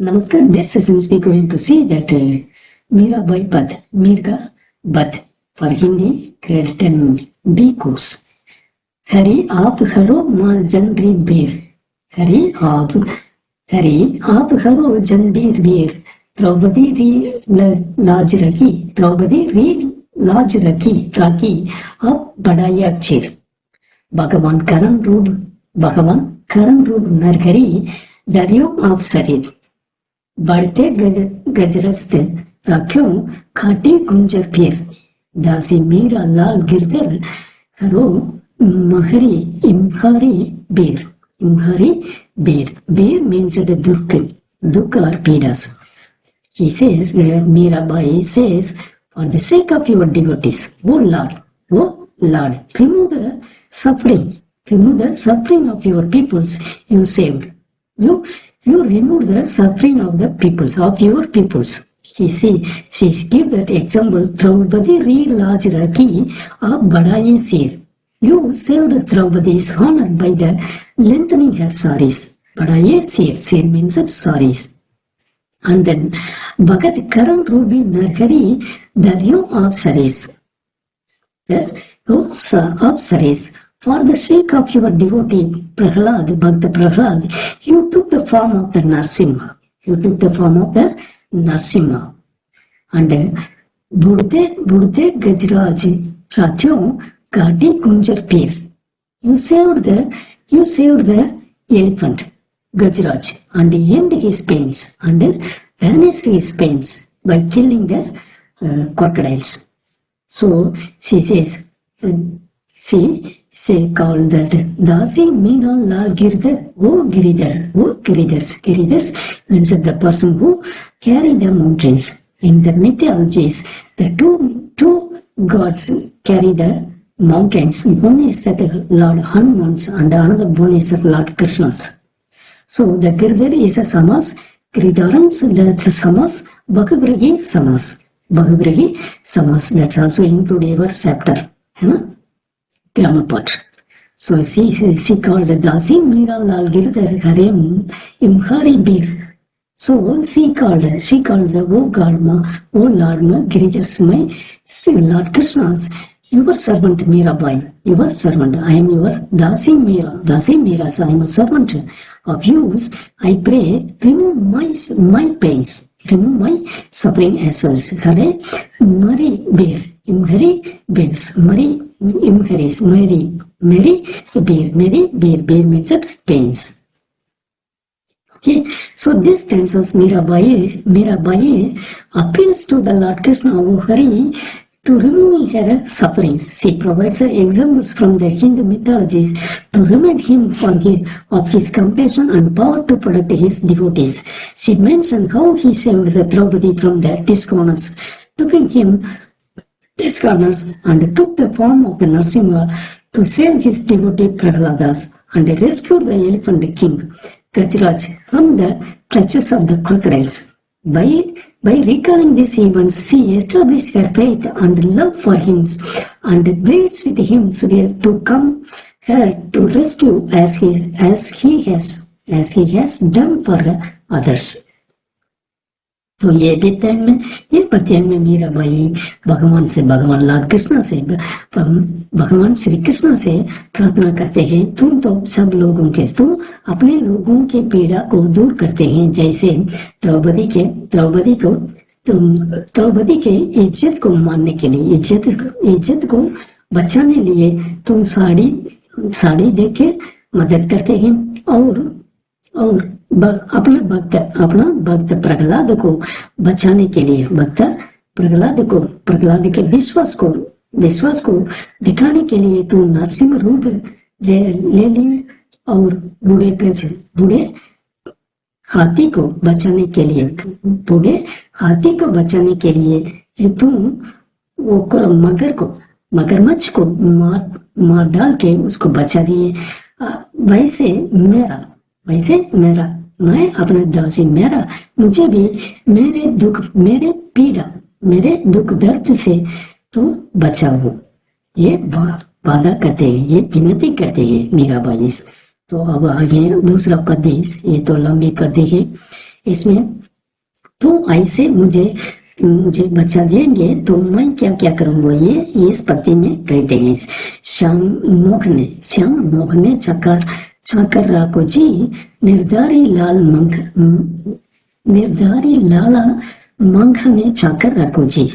Namaskar. This session we going to see that Meera Bai Pad, Meera Bad for Hindi grade 10 B course. हरी आप हरो माँ जनरी बीर, हरी आप हरो जन बीर बीर, द्रौपदी री लाज रखी, द्रौपदी री लाज रखी राखी, अब बढ़ाई अक्षर भगवान करण रूप नरहरी दरियो आप शरीर बढ़ते गजरस्त राख्यों खाटी गुंजर फिर दासी मीरा लाल गिरधर हरो महरी इम्हारी bear. Bear means the dukh or pidas. He says, Meera Bai says, for the sake of your devotees, O Lord, remove the suffering of your peoples you saved. You remove the suffering of the peoples, of your peoples. She give that example, Draupadi ri laj rakhi ab badaye sir. You saved Draupadi's honor by the lengthening her saris. Badaye sir means saris. And then Bhagat Karan Rubi Narhari Daryo of saris. Of saris. For the sake of your devotee Prahlad, Bhakta Prahlad, you took the form of the Narsimha. And Budte Gajraj Rakhyo Gadi Kunjar Pir. You saved the elephant Gajraj and ended his pains and vanished his pains by killing the crocodiles. So she says, say called that Dasi Meera Lal Girdhar, O Giridhars. Giridhars means the person who carry the mountains. In the mythologies, the two gods carry the mountains. One is that Lord Hanuman's and another one is Lord Krishna's. So the Girdhar is a samas, Giridharans that's a samas, Bhagavragi samas, that's also included our chapter. Grammar part. So she called Dasi Meera Lal Girdhar Harem Imhari Bir. So she called the O Lord Giridhars my Lord Krishna's, your servant Meera Bai, your servant. I am your Dasi Meera, so I am a servant of yours. I pray, remove my pains, remove my suffering as well. Hare Mari Bear, Imhari Bears, Mari Imharis, Mary Bear means pains. Okay, so this tells us Meera Bai appeals to the Lord Krishna O Hari to remove her sufferings. She provides examples from the Hindu mythologies to remind him of his compassion and power to protect his devotees. She mentioned how he saved the Draupadi from the dishonours, and took the form of the Narsimha to save his devotee Prahladas and rescued the elephant king Gajraj from the clutches of the crocodiles. By recalling these events, she established her faith and love for him and pleads with him to come here to rescue as he has done for others. तो ये पद्य में Meera by भगवान Lord Krishna से भगवान श्री कृष्ण से प्रार्थना करते हैं, तुम अपने लोगों के पीड़ा को दूर करते हैं, जैसे द्रौपदी के इज्जत को मानने के लिए, इज्जत को बचाने लिए तुम साड़ी दे के मदद करते हैं और अपना भक्त प्रहलाद को बचाने के लिए प्रहलाद के विश्वास को दिखाने के लिए तू नरसिंह रूप ले लिए और बूढ़े हाथी को बचाने के लिए तुम वो मगरमच्छ को मार डाल के उसको बचा दिए। वैसे मेरा मैं अपना दासी मेरा मुझे भी मेरे दुख दर्द से तो बचाओ। ये वादा करते हैं, ये विनती करते हैं मीरा बाई। तो अब आगे दूसरा पद्य, ये तो लंबी पद्य है। इसमें तुम ऐसे मुझे बच्चा देंगे तो मैं क्या क्या करूंगा, ये इस पत्ती में कहते हैं। श्याम मोह ने चाकर राको जी निर्धारी लाला मंख ने चाकर राको जी।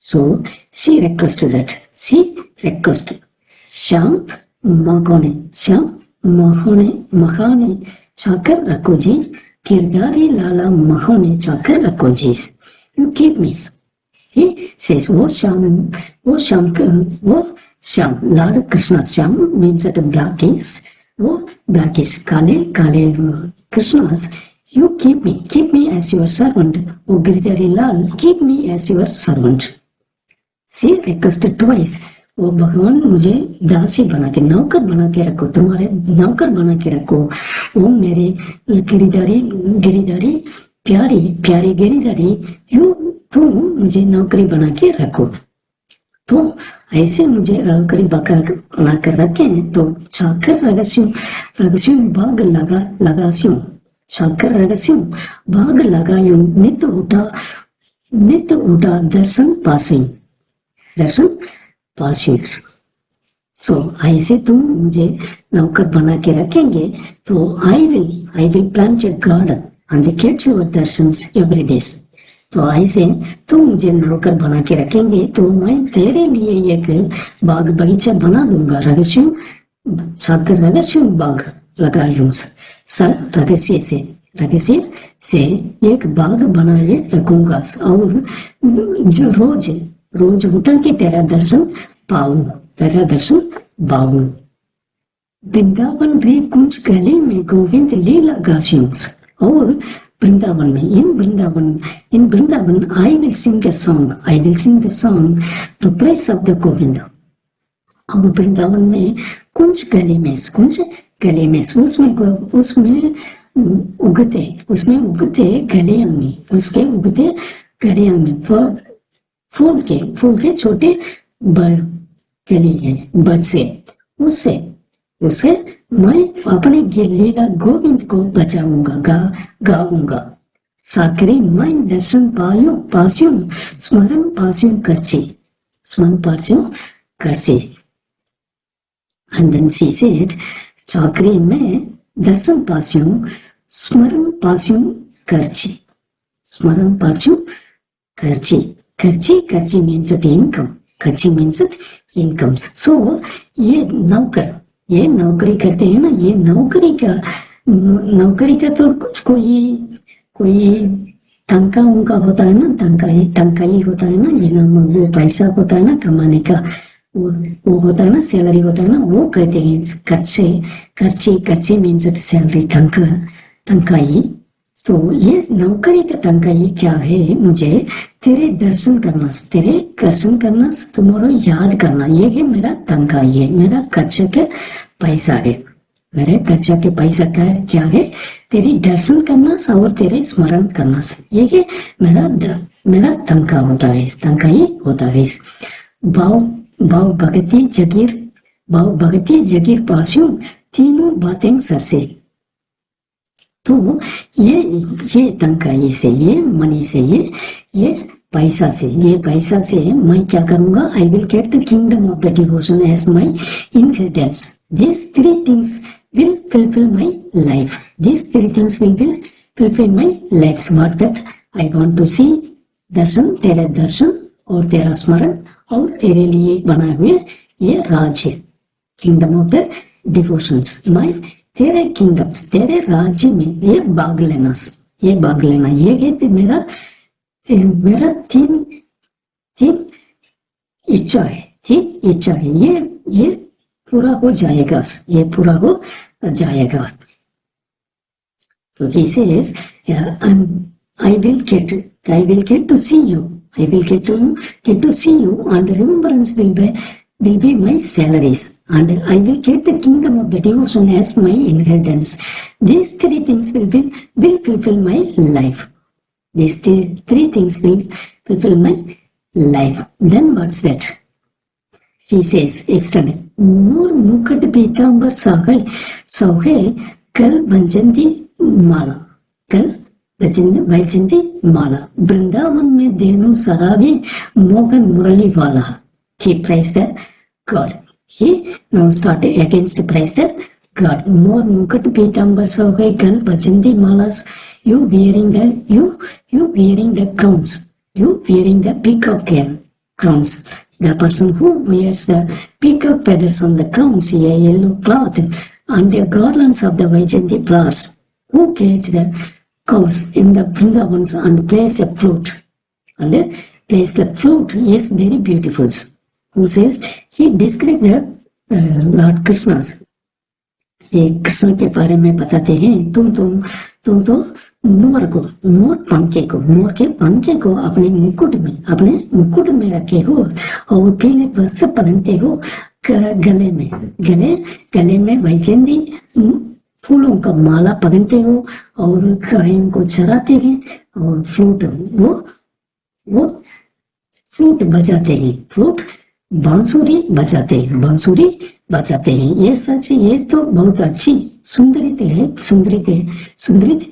So she requested that. She requested. Shyam मखाने चाकर रखो जी, किरदारी लाला मखाने चाकर रखो जी। You keep me. He says, वो Shyam Lord Krishna Shyam means that blackish काले Krishnas. You keep me as your servant. वो Girdhari Lal, keep me as your servant. She requested twice. वो भगवान मुझे दासी बना के, नौकर बना के रखो, तुम्हारे नौकर बना के रखो। वो मेरे गिरिधारी प्यारी गिरिधारी, तुम मुझे नौकरी बना के रखो। तो ऐसे मुझे नौकरी बना कर रखे तो चाकर रगस्यू बाग लगास्यू, चाकर रगस्यू बाग लगायूं, नित उठा दर्शन पासिंग्स। सो ऐसे तुम मुझे नौकर बना के रखेंगे तो I will plant a garden and get your darshans every day. तो ऐसे तुम मुझे नौकर बना के रखेंगे तो मैं तेरे लिए एक बाग बगीचा बना दूंगा। रगस्यू बाग लगायूं, रगस्य से एक बाग बनाए रखूंगा और जो रोज उठा के तेरा दर्शन पाऊं। वृंदावन रे कुंज गली में गोविंद लीला गास्यूं। और वृंदावन में, इन Vrindavan I will sing the song to praise of the Govind. और वृंदावन में कुंज गली में उसमें उगते गलियां में फूल के छोटे गली है बट से, उससे मैं अपने लीला गोविंद को बचाऊंगा, गाऊंगा। साकरी मैं दर्शन पास्यूं स्मरण पास्यूं करची। And then she said, चाकरी में दर्शन पास्यूं स्मरण पास्यूं करची। Karchi means that income. Karchi means that incomes. So ये नौकरी करते हैं ना, ये नौकरी का तो कोई तनका उनका होता है ना, तनका ही होता है ना, ये वो पैसा होता है ना कमाने का, वो होता है ना, सैलरी होता है ना, वो कहते हैं खर्ची मीन्स दैट सैलरी, तनख्वाही। तो ये नौकरी का तनख्वाही क्या है, मुझे तेरे दर्शन करना तुम्हारा याद करना, ये है मेरा तनख्वाही है, मेरा खर्चे के पैसा है। मेरे खर्चा के पैसा क्या है, तेरी दर्शन करना और तेरे स्मरण करना, ये है मेरा तनख्वाह होता है, तनख्वाही होता है। भाव भगती जगीर पास्यूं तीनों बातें सर से। तो ये तनख्वाही से, ये मनी से, ये पैसा से मैं क्या करूंगा, I will get the kingdom of the devotion as my inheritance. These three things will fulfill my life. These three things will fulfill my life. What that I want to see, दर्शन, तेरे दर्शन और तेरा स्मरण और तेरे लिए बनाए हुए ये राज्य, किंगडम ऑफ द डिवोशंस। मैं तेरे किंगडम्स, तेरे राज्य में ये भाग लेना, ये मेरा तीन इच्छा है, ये पूरा हो जाएगा, तो he says, I will get to see you, and remembrance will be my salaries, and I will get the kingdom of the devotion as my inheritance. These three things will fulfill my life. These three things will fulfill my life. Then what's that? He says, extended, मोर मुकुट पीतांबर सौहे कल बंजंती माला, कल वैजंती माला. वृंदावन में देनु सराबी मोहन मुरली वाला. He praised the God. He now started against praise the God. More nukat pitambars ho gaye gal bhajanti malas. You wearing the crowns. You wearing the peacock crowns. The person who wears the peacock feathers on the crowns, a yellow cloth, and the garlands of the Vaijanti flowers, who cage the cows in the Vrindavans and plays a flute. And plays the flute is very beautiful. Who says he described the Lord Krishna's. ये कृष्ण के बारे में बताते हैं. तुम तो मोर के पंखे को अपने मुकुट में रखे हो और पीले वस्त्र पहनते हो. गले में वैजंती फूलों का माला पहनते हो और गायों को चराते हैं और फ्लूट बजाते हैं. बांसुरी बजाते हैं. ये सच, ये तो बहुत अच्छी सुंदरित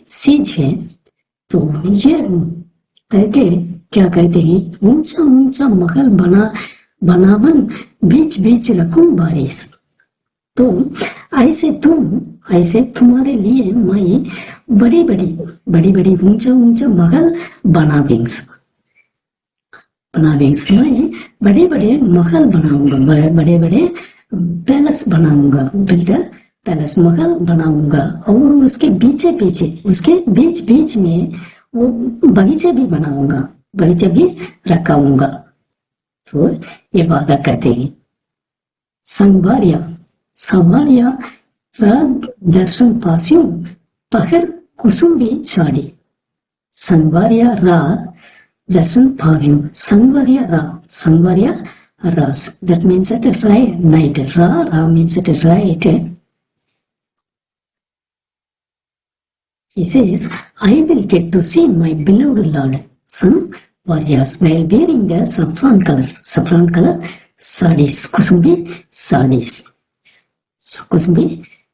चीज है. तो ये करके क्या कहते हैं, ऊंचा महल बनावन बीच रखूं बारिश. तो ऐसे तुम्हारे लिए मैं बड़ी ऊंचा महल बनावेंगे. मैं बड़े महल बनाऊंगा, बड़े पैलेस बनाऊंगा, पैलेस महल बनाऊंगा. और उसके बीच में वो बगीचे भी बनाऊंगा, बगीचे भी रखाऊंगा. तो ये वादा कहते हैं. संवारिया रात दर्शन पास्यों पहर कुसुम्बी छाड़ी. संवारिया रात दर्शन पाग्यों. Sangvarya ras. That means at a night. Ra means at a right. He says, I will get to see my beloved Lord. Sangvaryas while wearing the saffron color sarees. Kusumbi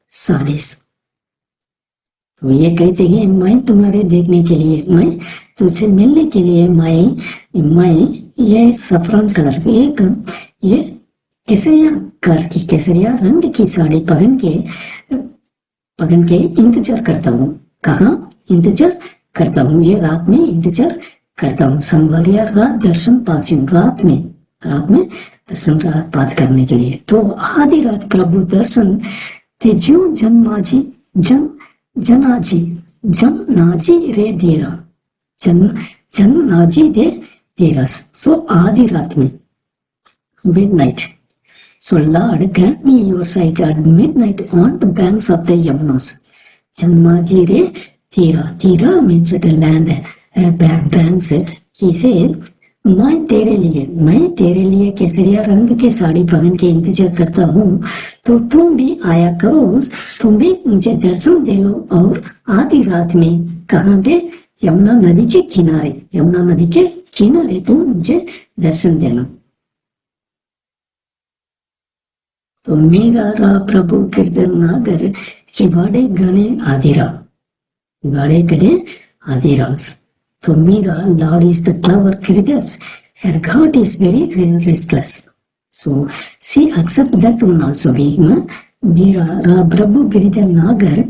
sarees. तो ये कहते हैं, मैं तुम्हारे देखने के लिए, मैं तुझसे मिलने के लिए मैं ये सफरान कलर की ये केसरिया रंग की साड़ी पहन के इंतजार करता हूँ. कहाँ इंतजार करता हूँ? ये रात में इंतजार करता हूँ. संवारिया रात दर्शन पास्यों. रात में दर्शन पाठ करने के लिए. तो आधी रात प्रभु दर्शन तेज्यो जनाजी रे देरा. जनाजी दे देरस. सो आधी रात में, midnight. So Lord, grant me your sight at midnight on the banks of the Yamunas. Janmaji re tira means at a land banks it. He said, मैं तेरे लिए केसरिया रंग के साड़ी पहन के इंतजार करता हूँ. तो तुम भी आया करो, तुम भी मुझे दर्शन दे लो. और आधी रात में कहाँ पे? यमुना नदी के किनारे तुम मुझे दर्शन देना. तो मीरा रा प्रभु कीर्तन नागर किबाड़े गणे आधी रात. So Meera, Lord is the clever creatures. Her God is very restless. So she accept that one also. Meera Ra Prabhu Girida Nagar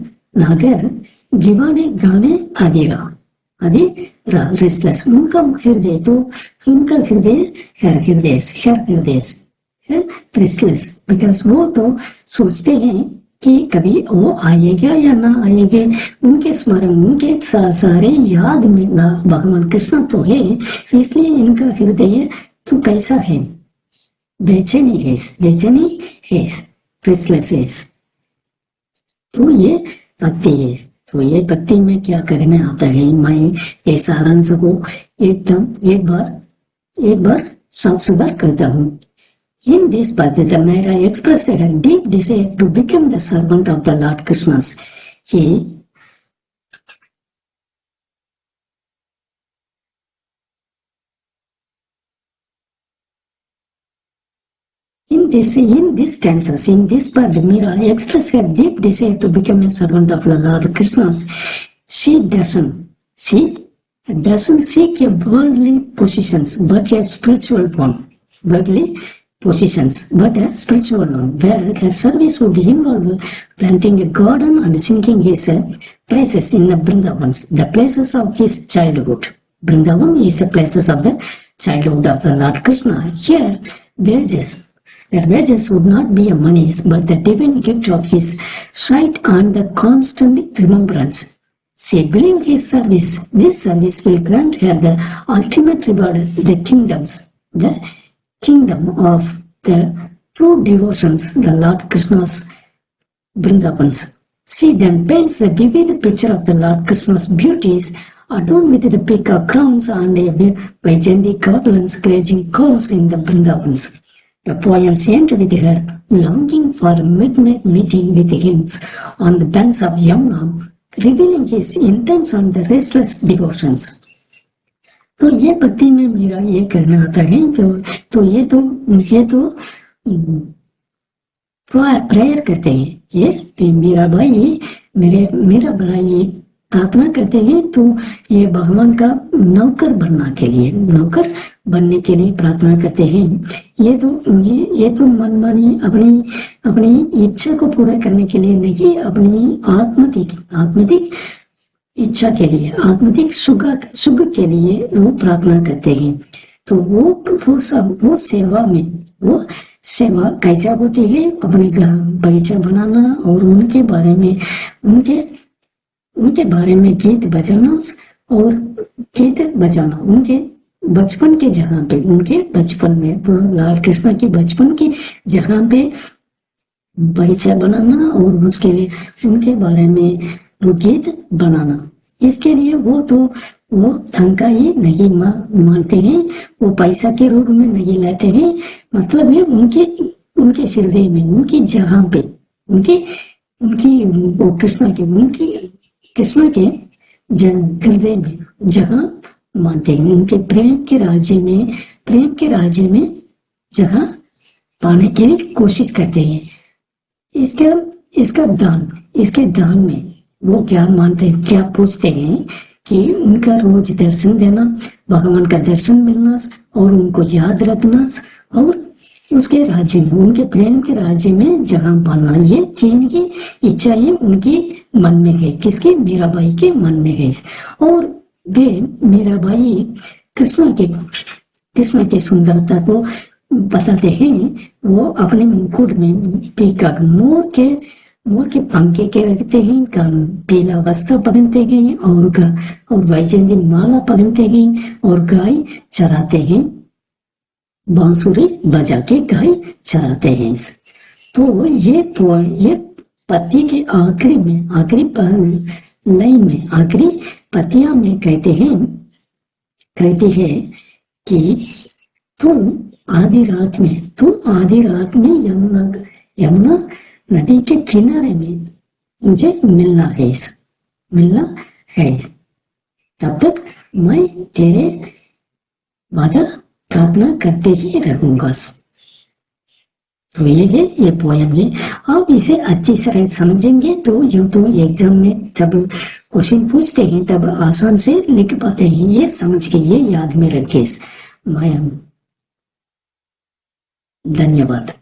Givane Gane Adira restless. उनका हृदय her restless. Because वो तो सोचते हैं कि कभी वो आएगा या ना आएगा. उनके स्मरण, उनके सारे याद में ना भगवान कृष्ण तो है, इसलिए इनका हृदय तो कैसा है? बेचैनी है, रेस्टलेस है. तो ये भक्ति है. तो ये भक्ति में क्या करने आता है? मैं ये सारांश को एक बार साफ सुधार करता हूँ. In this path, the Meera expressed a deep desire to become the servant of the Lord Krishna. In this stanzas, in this path, Meera expressed a deep desire to become a servant of the Lord Krishna. She doesn't She doesn't seek a worldly positions, but a spiritual one. Worldly positions, but a spiritual one, where her service would involve planting a garden and singing his praises in the Vrindavans, the places of his childhood. Vrindavan is the places of the childhood of the Lord Krishna. Here, their wages would not be a monies, but the divine gift of his sight and the constant remembrance. She believed his service. This service will grant her the ultimate reward, the kingdom of the true devotions, the Lord Krishna's Vrindavans. She then paints the vivid picture of the Lord Krishna's beauties, adorned with the peacock crowns and Vaijanti garlands grazing cows in the Vrindavans. The poems end with her longing for a midnight meeting with him on the banks of Yamuna, revealing his intense and restless devotions. तो ये भक्ति में मेरा ये कहना आता है तो ये तो प्रेयर करते हैं, ये मीरा बाई मेरा बड़ा ये प्रार्थना करते हैं, तो ये भगवान का नौकर बनने के लिए प्रार्थना करते हैं। ये तो मनमानी अपनी इच्छा को पूरा करने के लिए नहीं, अपनी आत्मिक इच्छा के लिए, आत्मिक सुख के लिए वो प्रार्थना करते हैं। तो वो सेवा कैसा होती है, अपने बगीचा बनाना और उनके बारे में गीत बजाना उनके बचपन के जगह पे, उनके बचपन में लाल कृष्ण की बचपन की जगह पे बगीचा बनाना और उसके लिए उनके बारे में वो गीत बनाना। इसके लिए वो धन ही नहीं मानते हैं, वो पैसा के रूप में नहीं लेते हैं। मतलब ये उनके हृदय में, उनकी जगह पे, उनकी वो कृष्ण के हृदय में जगह मानते हैं। उनके प्रेम के राज्य में जगह पाने के लिए कोशिश करते हैं। इसके दान में वो क्या मानते हैं, क्या पूछते हैं कि उनका रोज दर्शन देना, भगवान का दर्शन मिलना और उनको याद रखना और उसके राज्य में, उनके प्रेम के राज्य में जगह पाना, ये तीन की इच्छाएं उनके मन में है। किसके? मीराबाई के मन में है। और वे मीराबाई कृष्ण के सुंदरता को बताते हैं। वो अपने मुकुट में पीकॉक मोर के पंखे के रखते हैं, पीला वस्त्र पहनते हैं और वैजयंती माला पहनते हैं और गाय चराते हैं, बांसुरी बजा के गाय चराते हैं। तो ये पत्ती के आखिरी लाइन में, आखिरी पत्तियां में कहती है कि तुम आधी रात में यमुना नदी के किनारे में मुझे मिलना है, तब तक मैं तेरे वादा प्रार्थना करते ही रहूंगा। तो ये पोयम है। आप इसे अच्छी तरह समझेंगे तो एग्जाम में जब क्वेश्चन पूछते हैं तब आसान से लिख पाते हैं। ये समझ के ये याद में रखे। धन्यवाद।